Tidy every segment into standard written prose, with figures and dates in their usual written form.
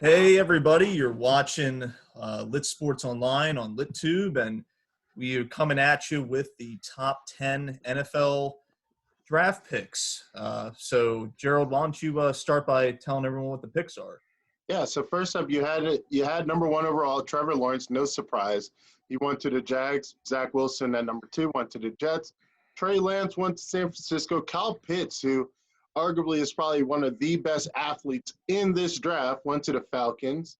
Hey everybody, you're watching Lit Sports Online on LitTube, and we are coming at you with the top 10 NFL draft picks. So Gerald, why don't you start by telling everyone what the picks are? Yeah, so first up, you had number one overall, Trevor Lawrence, no surprise. He went to the Jags. Zach Wilson at number two went to the Jets. Trey Lance went to San Francisco. Kyle Pitts, who arguably is probably one of the best athletes in this draft, went to the Falcons.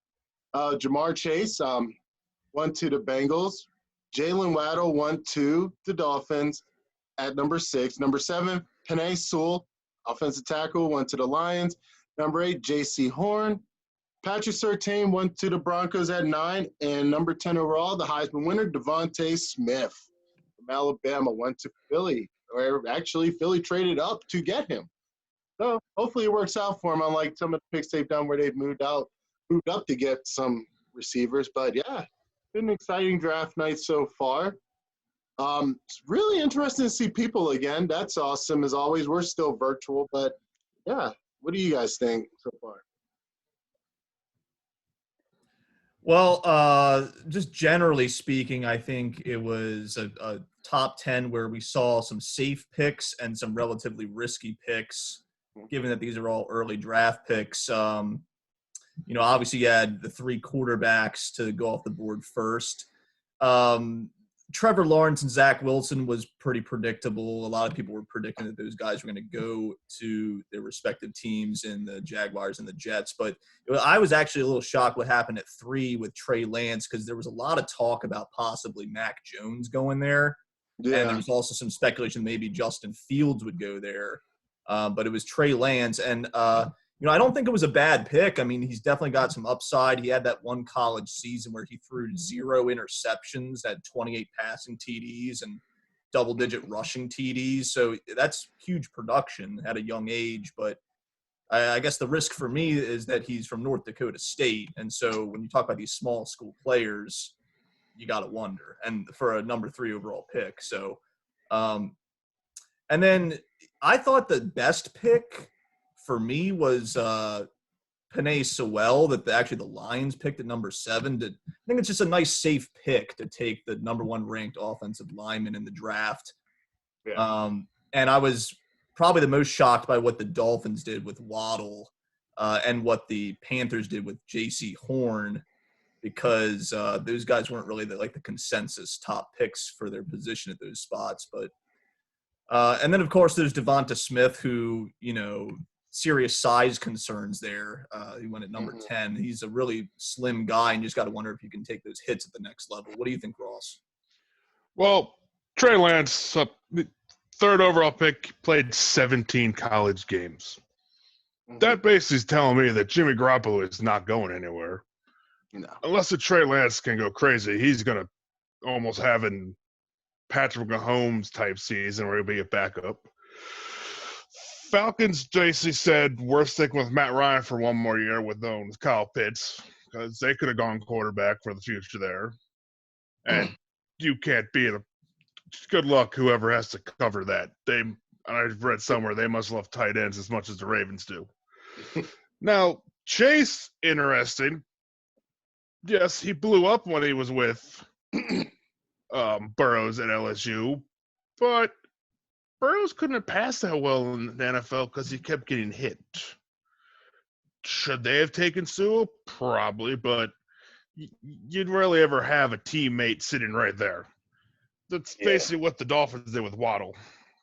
Jamar Chase went to the Bengals. Jaylen Waddle went to the Dolphins at number 6. Number 7, Penei Sewell, offensive tackle, went to the Lions. Number 8, Jaycee Horn. Patrick Surtain went to the Broncos at 9, and number 10 overall, the Heisman winner, Devonte Smith from Alabama, went to Philly, or actually Philly traded up to get him. So hopefully it works out for him, unlike some of the picks they've done where they've moved up to get some receivers. But yeah, been an exciting draft night so far. It's really interesting to see people again. That's awesome as always. We're still virtual, but yeah, what do you guys think so far? Well, just generally speaking, I think it was a top 10 where we saw some safe picks and some relatively risky picks, given that these are all early draft picks. Obviously you had the 3 quarterbacks to go off the board first. Trevor Lawrence and Zach Wilson was pretty predictable. A lot of people were predicting that those guys were going to go to their respective teams in the Jaguars and the Jets. But I was actually a little shocked what happened at 3 with Trey Lance, because there was a lot of talk about possibly Mac Jones going there. Yeah. And there was also some speculation maybe Justin Fields would go there. But it was Trey Lance. And, I don't think it was a bad pick. I mean, he's definitely got some upside. He had that one college season where he threw 0 interceptions, had 28 passing TDs and double-digit rushing TDs. So that's huge production at a young age. But I guess the risk for me is that he's from North Dakota State. And so when you talk about these small school players, you got to wonder. And for a number 3 overall pick. So, and then I thought the best pick for me was Penei Sewell that the Lions picked at number 7. I think it's just a nice safe pick to take the number 1 ranked offensive lineman in the draft. Yeah. And I was probably the most shocked by what the Dolphins did with Waddle and what the Panthers did with Jaycee Horn, because those guys weren't really the consensus top picks for their position at those spots. But and then, of course, there's DeVonta Smith, who, serious size concerns there. He went at number 10. He's a really slim guy, and you just got to wonder if you can take those hits at the next level. What do you think, Ross? Well, Trey Lance, 3rd overall pick, played 17 college games. That basically is telling me that Jimmy Garoppolo is not going anywhere. No. Unless the Trey Lance can go crazy, he's going to almost have an Patrick Mahomes type season where he'll be a backup. Falcons, Jaycee said, we're sticking with Matt Ryan for 1 more year with Kyle Pitts, because they could have gone quarterback for the future there. And you can't beat a good luck whoever has to cover that. I've read somewhere they must love tight ends as much as the Ravens do. Now, Chase, interesting. Yes, he blew up when he was with Burrows at LSU, but Burrows couldn't have passed that well in the NFL because he kept getting hit. Should they have taken Sewell? Probably, but you'd rarely ever have a teammate sitting right there. That's basically what the Dolphins did with Waddle,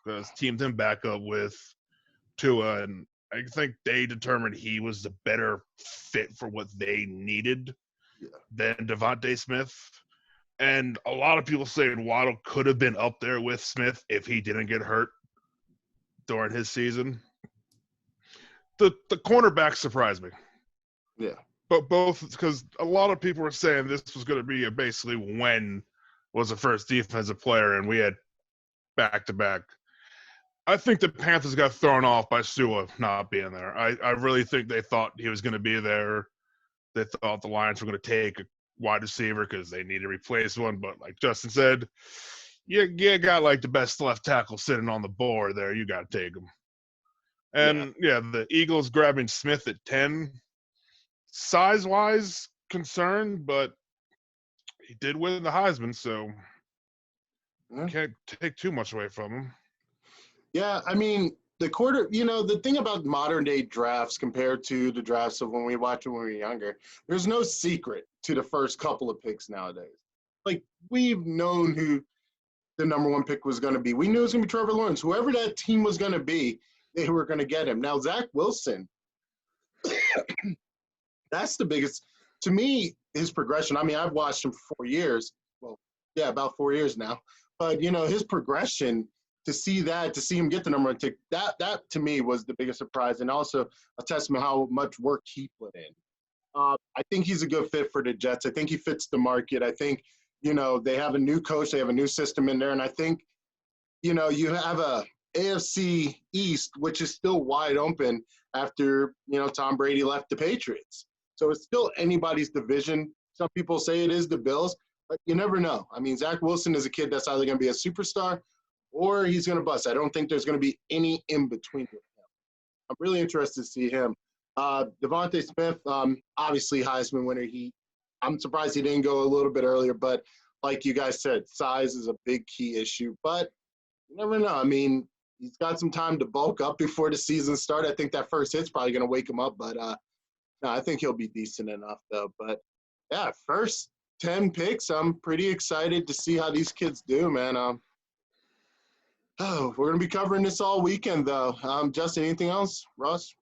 because teamed him back up with Tua, and I think they determined he was the better fit for what they needed than Devonte Smith. And a lot of people say Waddle could have been up there with Smith if he didn't get hurt during his season. The cornerbacks surprised me. Yeah. But both, because a lot of people were saying this was going to be basically when was the first defensive player, and we had back-to-back. I think the Panthers got thrown off by Sewell not being there. I really think they thought he was going to be there. They thought the Lions were going to take a wide receiver because they need to replace one. But like Justin said, you got the best left tackle sitting on the board there. You got to take him. And, the Eagles grabbing Smith at 10, size-wise concerned, but he did win the Heisman, so can't take too much away from him. Yeah, I mean, the thing about modern day drafts compared to the drafts of when we watched it when we were younger, there's no secret to the first couple of picks nowadays. Like, we've known who the number one pick was going to be. We knew it was going to be Trevor Lawrence. Whoever that team was going to be, they were going to get him. Now, Zach Wilson, that's the biggest, to me, his progression. I mean, I've watched him for 4 years. Well, yeah, about 4 years now. But, his progression, to see him get the number one pick, that to me was the biggest surprise, and also a testament how much work he put in. I think he's a good fit for the Jets. I think he fits the market. I think, they have a new coach. They have a new system in there. And I think, you have a AFC East, which is still wide open after, Tom Brady left the Patriots. So it's still anybody's division. Some people say it is the Bills, but you never know. I mean, Zach Wilson is a kid that's either going to be a superstar or he's going to bust. I don't think there's going to be any in between with him. I'm really interested to see him. Devonte Smith, obviously Heisman winner. I'm surprised he didn't go a little bit earlier, but like you guys said, size is a big key issue. But you never know. I mean, he's got some time to bulk up before the season starts. I think that first hit's probably going to wake him up, but no, I think he'll be decent enough, though. But, yeah, first 10 picks, I'm pretty excited to see how these kids do, man. We're going to be covering this all weekend, though. Justin, anything else? Russ?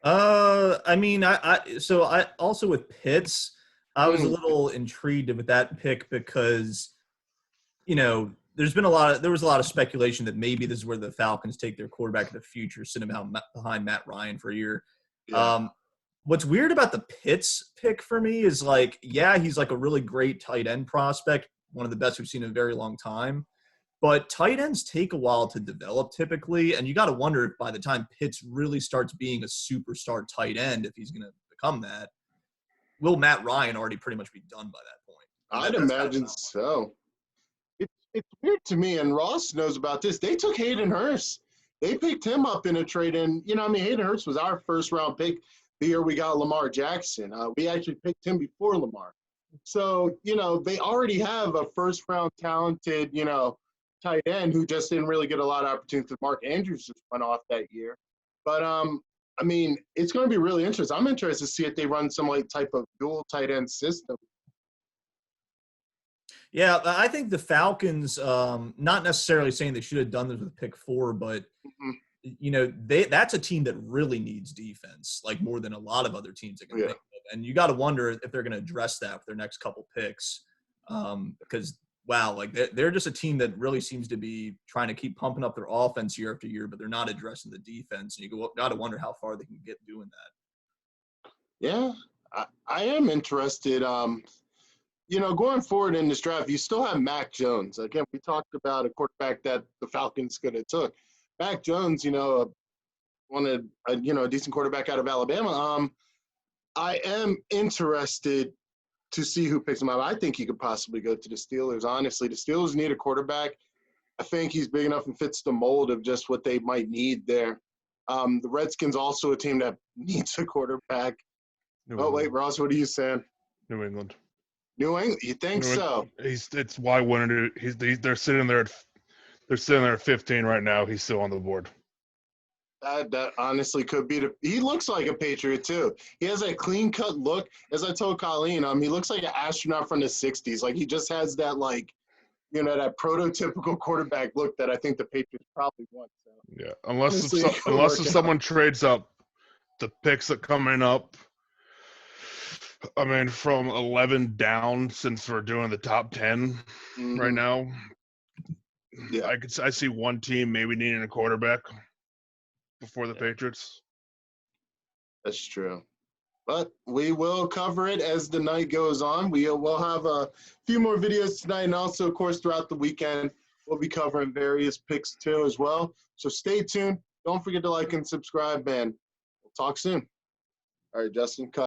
I mean, I also with Pitts, I was a little intrigued with that pick because, there was a lot of speculation that maybe this is where the Falcons take their quarterback of the future, sit him out behind Matt Ryan for a year. Yeah. What's weird about the Pitts pick for me is he's like a really great tight end prospect, one of the best we've seen in a very long time. But tight ends take a while to develop typically, and you got to wonder if by the time Pitts really starts being a superstar tight end, if he's going to become that, will Matt Ryan already pretty much be done by that point? I'd imagine so. It's weird to me, and Ross knows about this. They took Hayden Hurst. They picked him up in a trade, and Hayden Hurst was our first-round pick the year we got Lamar Jackson. We actually picked him before Lamar. So, they already have a first-round talented, tight end who just didn't really get a lot of opportunities. Mark Andrews just went off that year. But, I mean, it's going to be really interesting. I'm interested to see if they run some type of dual tight end system. Yeah, I think the Falcons, not necessarily saying they should have done this with pick 4, but, that's a team that really needs defense, like more than a lot of other teams that can think of. And you got to wonder if they're going to address that with their next couple picks because – wow, they're just a team that really seems to be trying to keep pumping up their offense year after year, but they're not addressing the defense. And you got to wonder how far they can get doing that. Yeah, I am interested. Going forward in this draft, you still have Mac Jones. Again, we talked about a quarterback that the Falcons could have took. Mac Jones, wanted a decent quarterback out of Alabama. I am interested to see who picks him up. I think he could possibly go to the Steelers. Honestly, the Steelers need a quarterback. I think he's big enough and fits the mold of just what they might need there. The Redskins also a team that needs a quarterback. Wait, Ross, what are you saying? New England. New England? You think so? It's why winner. They're sitting there. They're sitting there at 15 right now. He's still on the board. That honestly could be he looks like a Patriot too. He has a clean cut look. As I told Colleen, he looks like an astronaut from the 60s. Like he just has that that prototypical quarterback look that I think the Patriots probably want. So. Yeah, unless if someone trades up the picks that coming up. I mean, from 11 down, since we're doing the top 10 right now. Yeah, I see one team maybe needing a quarterback before the Patriots. That's true. But we will cover it as the night goes on. We'll have a few more videos tonight, and also, of course, throughout the weekend, we'll be covering various picks too as well. So stay tuned. Don't forget to like and subscribe, and we'll talk soon. All right, Justin, cut.